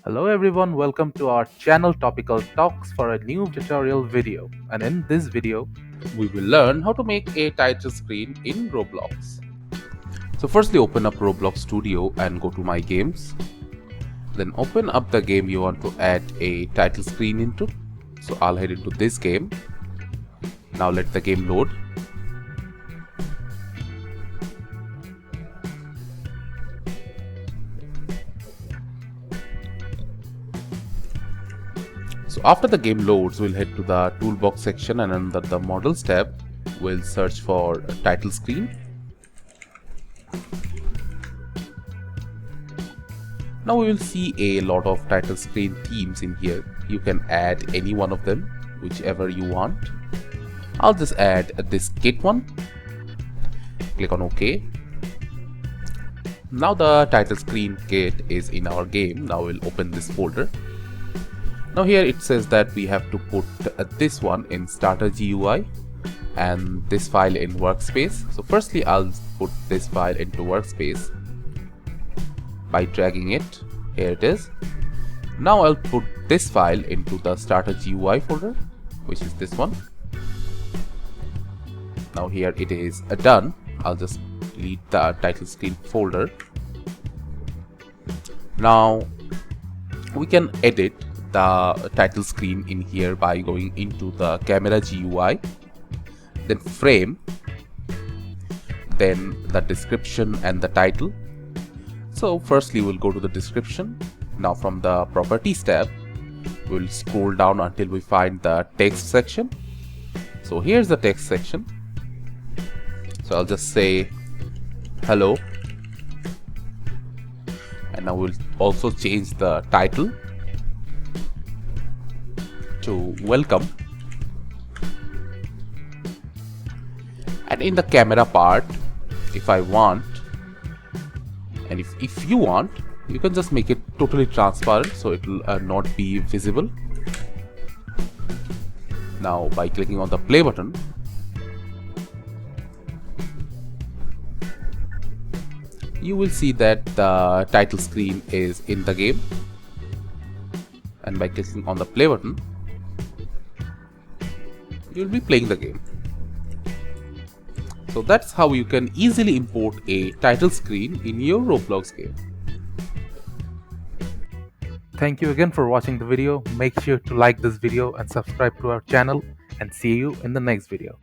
Hello everyone, welcome to our channel Topical Talks for a new tutorial video. And in this video, we will learn how to make a title screen in Roblox. So firstly open up Roblox Studio and go to My Games. Then open up the game you want to add a title screen into. So I'll head into this game. Now let the game load. So after the game loads, we'll head to the toolbox section and under the models tab, we'll search for a title screen. Now we will see a lot of title screen themes in here. You can add any one of them, whichever you want. I'll just add this kit one. Click on OK. Now the title screen kit is in our game. Now we'll open this folder. Now here it says that we have to put this one in starter GUI and this file in workspace. So firstly I'll put this file into workspace by dragging it. Here it is. Now I'll put this file into the starter GUI folder, which is this one. Now here it is done. I'll just delete the title screen folder. Now we can edit the title screen in here by going into the camera GUI, then frame, then the description and the title. So firstly we'll go to the description. Now from the properties tab we'll scroll down until we find the text section. So here's the text section. So I'll just say hello, and now we'll also change the title to welcome, and in the camera part, if I want, and if you want, you can just make it totally transparent so it will not be visible. Now by clicking on the play button, you will see that the title screen is in the game, and by clicking on the play button you'll be playing the game. So that's how you can easily import a title screen in your Roblox game. thank you again for watching the video. Make sure to like this video and subscribe to our channel, and see you in the next video.